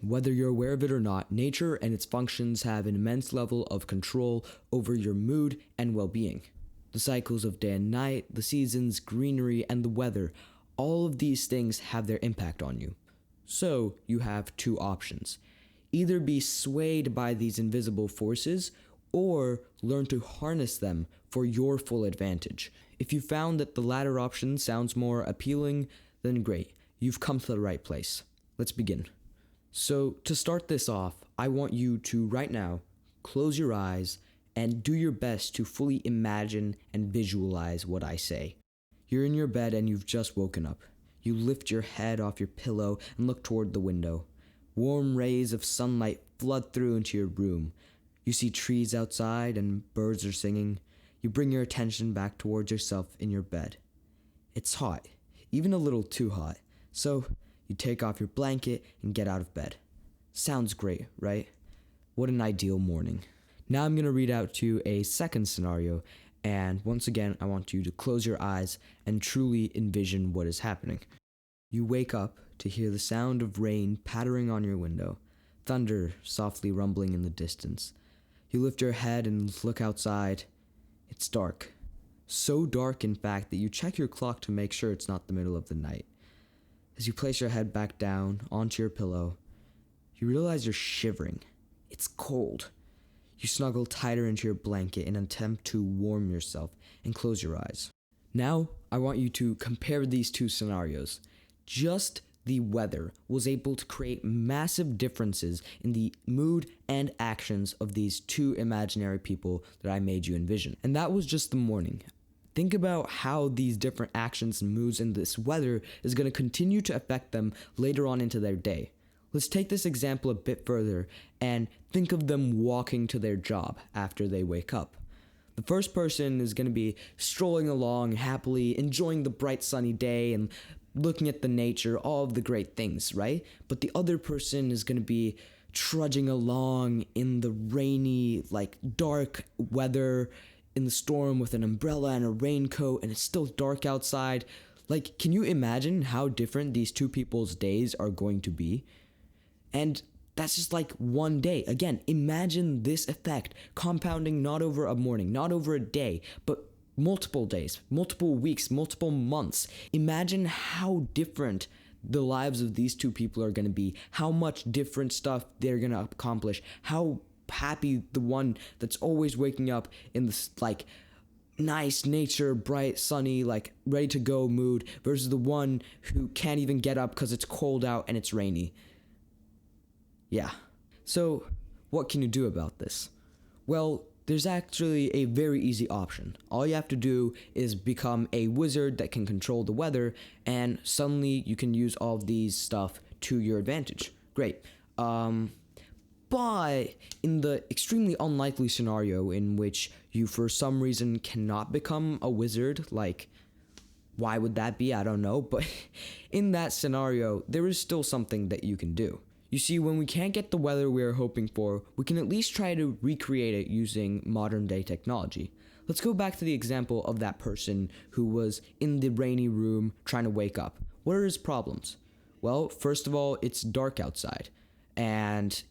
Whether you're aware of it or not, nature and its functions have an immense level of control over your mood and well-being. The cycles of day and night, the seasons, greenery, and the weather, all of these things have their impact on you. So, you have two options. Either be swayed by these invisible forces, or learn to harness them for your full advantage. If you found that the latter option sounds more appealing, then great, you've come to the right place. Let's begin. So, to start this off, I want you to, right now, close your eyes and do your best to fully imagine and visualize what I say. You're in your bed and you've just woken up. You lift your head off your pillow and look toward the window. Warm rays of sunlight flood through into your room. You see trees outside and birds are singing. You bring your attention back towards yourself in your bed. It's hot, even a little too hot, so you take off your blanket and get out of bed. Sounds great, right? What an ideal morning. Now I'm going to read out to you a second scenario, and once again, I want you to close your eyes and truly envision what is happening. You wake up to hear the sound of rain pattering on your window, thunder softly rumbling in the distance. You lift your head and look outside. It's dark. So dark, in fact, that you check your clock to make sure it's not the middle of the night. As you place your head back down onto your pillow, you realize you're shivering. It's cold. You snuggle tighter into your blanket in an attempt to warm yourself and close your eyes. Now, I want you to compare these two scenarios. Just the weather was able to create massive differences in the mood and actions of these two imaginary people that I made you envision. And that was just the morning. Think about how these different actions and moods in this weather is going to continue to affect them later on into their day. Let's take this example a bit further and think of them walking to their job after they wake up. The first person is going to be strolling along happily, enjoying the bright sunny day and looking at the nature, all of the great things, right? But the other person is going to be trudging along in the rainy, dark weather, in the storm with an umbrella and a raincoat, and it's still dark outside. Can you imagine how different these two people's days are going to be? And that's just one day. Again, imagine this effect compounding not over a morning, not over a day, but multiple days, multiple weeks, multiple months. Imagine how different the lives of these two people are going to be, how much different stuff they're going to accomplish, how happy the one that's always waking up in this nice nature, bright, sunny, ready to go mood versus the one who can't even get up because it's cold out and it's rainy. Yeah. So, what can you do about this? Well, there's actually a very easy option. All you have to do is become a wizard that can control the weather, and suddenly you can use all of these stuff to your advantage. Great. But in the extremely unlikely scenario in which you for some reason cannot become a wizard, why would that be? I don't know. But in that scenario, there is still something that you can do. You see, when we can't get the weather we are hoping for, we can at least try to recreate it using modern day technology. Let's go back to the example of that person who was in the rainy room trying to wake up. What are his problems? Well, first of all, it's dark outside. And,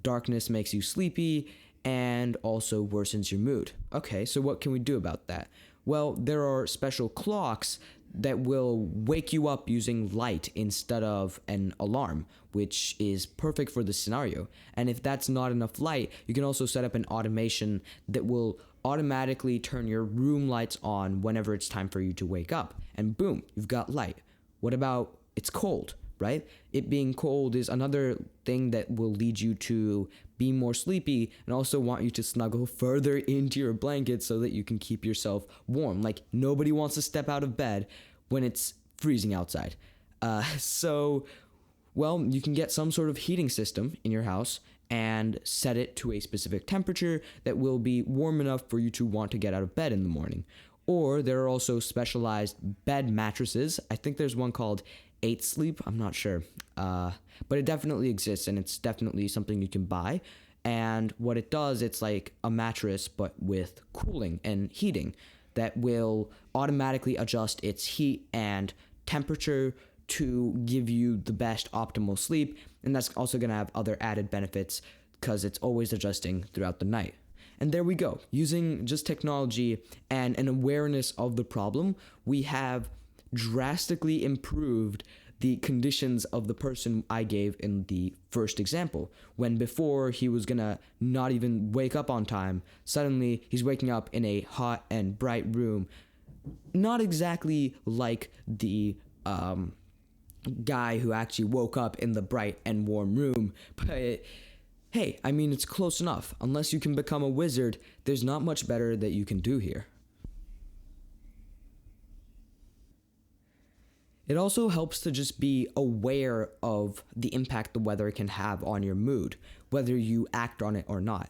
darkness makes you sleepy and also worsens your mood. Okay, so what can we do about that? Well, there are special clocks that will wake you up using light instead of an alarm, which is perfect for this scenario. And if that's not enough light, you can also set up an automation that will automatically turn your room lights on whenever it's time for you to wake up. And boom, you've got light. What about it's cold, right? It being cold is another thing that will lead you to be more sleepy and also want you to snuggle further into your blanket so that you can keep yourself warm. Nobody wants to step out of bed when it's freezing outside. You can get some sort of heating system in your house and set it to a specific temperature that will be warm enough for you to want to get out of bed in the morning. Or there are also specialized bed mattresses. I think there's one called 8 Sleep, I'm not sure. But it definitely exists, and it's definitely something you can buy. And what it does, it's like a mattress, but with cooling and heating that will automatically adjust its heat and temperature to give you the best optimal sleep And that's also going to have other added benefits because it's always adjusting throughout the night. And there we go. Using just technology and an awareness of the problem, we have drastically improved the conditions of the person I gave in the first example. When before he was gonna not even wake up on time, suddenly he's waking up in a hot and bright room. Not exactly like the guy who actually woke up in the bright and warm room, but hey, I mean, it's close enough. Unless you can become a wizard, there's not much better that you can do here. It also helps to just be aware of the impact the weather can have on your mood, whether you act on it or not.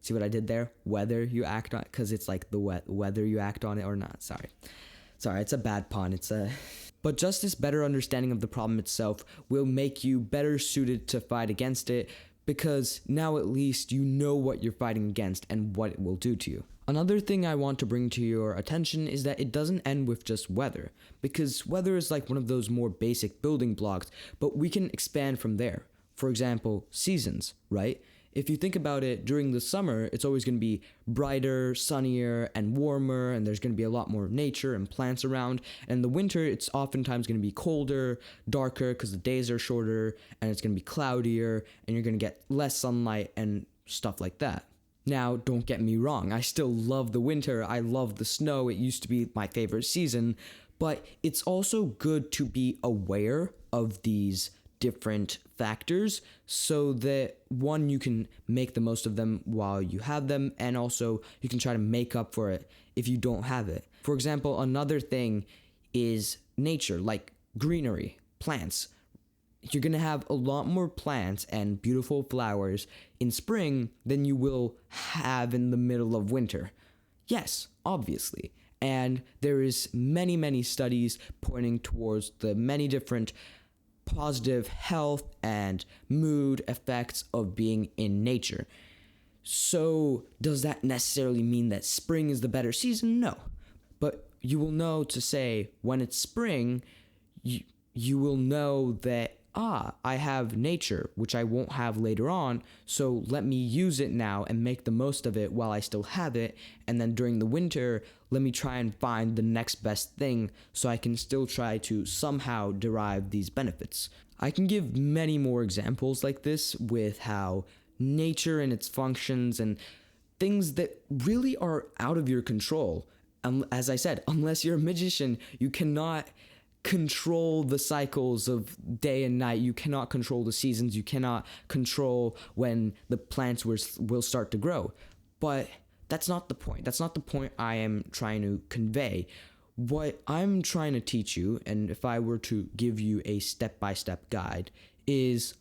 See what I did there? Whether you act on it, because it's like the whether you act on it or not. Sorry, it's a bad pun. But just this better understanding of the problem itself will make you better suited to fight against it, because now at least you know what you're fighting against and what it will do to you. Another thing I want to bring to your attention is that it doesn't end with just weather, because weather is like one of those more basic building blocks, but we can expand from there. For example, seasons, right? If you think about it, during the summer, it's always going to be brighter, sunnier, and warmer, and there's going to be a lot more nature and plants around. And in the winter, it's oftentimes going to be colder, darker, because the days are shorter, and it's going to be cloudier, and you're going to get less sunlight and stuff like that. Now, don't get me wrong, I still love the winter, I love the snow, it used to be my favorite season, but it's also good to be aware of these different factors so that one, you can make the most of them while you have them, and also you can try to make up for it if you don't have it. For example, another thing is nature, like greenery, plants. You're going to have a lot more plants and beautiful flowers in spring than you will have in the middle of winter. Yes, obviously. And there is many studies pointing towards the many different positive health and mood effects of being in nature. So does that necessarily mean that spring is the better season? No. But you will know to say when it's spring, you will know that I have nature, which I won't have later on, so let me use it now and make the most of it while I still have it, and then during the winter, let me try and find the next best thing so I can still try to somehow derive these benefits. I can give many more examples like this with how nature and its functions and things that really are out of your control. As I said, unless you're a magician, you cannot control the cycles of day and night. You cannot control the seasons. You cannot control when the plants will start to grow. But that's not the point. That's not the point I am trying to convey. What I'm trying to teach you, and if I were to give you a step-by-step guide, is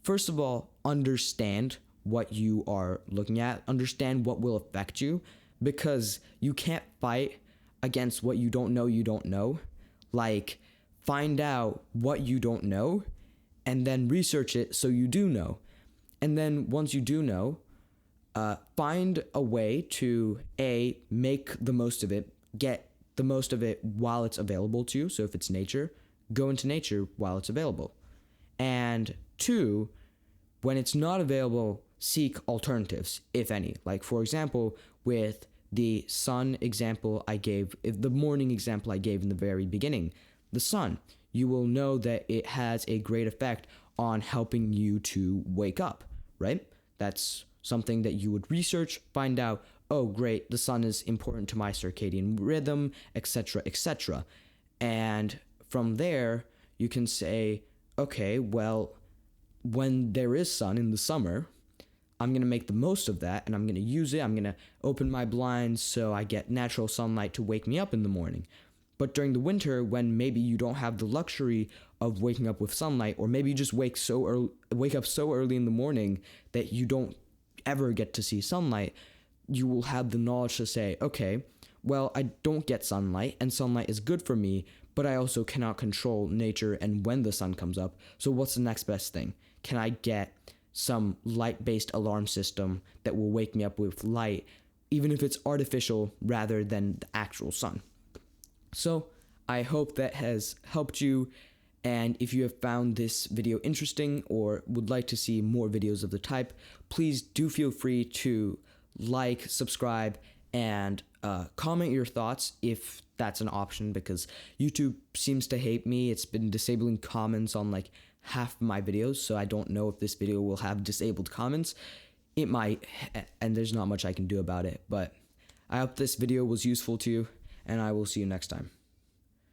first of all, understand what you are looking at. Understand what will affect you, because you can't fight against what you don't know. Like, find out what you don't know and then research it so you do know. And then once you do know, find a way to make the most of it, get the most of it while it's available to you. So if it's nature, go into nature while it's available. And 2, when it's not available, seek alternatives, if any. Like, for example, with the sun example I gave, the morning example I gave in the very beginning, the sun, you will know that it has a great effect on helping you to wake up, right? That's something that you would research, find out, oh great, the sun is important to my circadian rhythm, etc., etc. And from there, you can say, okay, well, when there is sun in the summer, I'm going to make the most of that, and I'm going to use it. I'm going to open my blinds so I get natural sunlight to wake me up in the morning. But during the winter, when maybe you don't have the luxury of waking up with sunlight, or maybe you just wake up so early in the morning that you don't ever get to see sunlight, you will have the knowledge to say, okay, well, I don't get sunlight, and sunlight is good for me, but I also cannot control nature and when the sun comes up. So what's the next best thing? Can I get some light-based alarm system that will wake me up with light, even if it's artificial rather than the actual sun? So I hope that has helped you, And if you have found this video interesting or would like to see more videos of the type, please do feel free to like, subscribe, and comment your thoughts if that's an option, because YouTube seems to hate me. It's been disabling comments on like half my videos, so I don't know if this video will have disabled comments. It might, and there's not much I can do about it, but I hope this video was useful to you, and I will see you next time.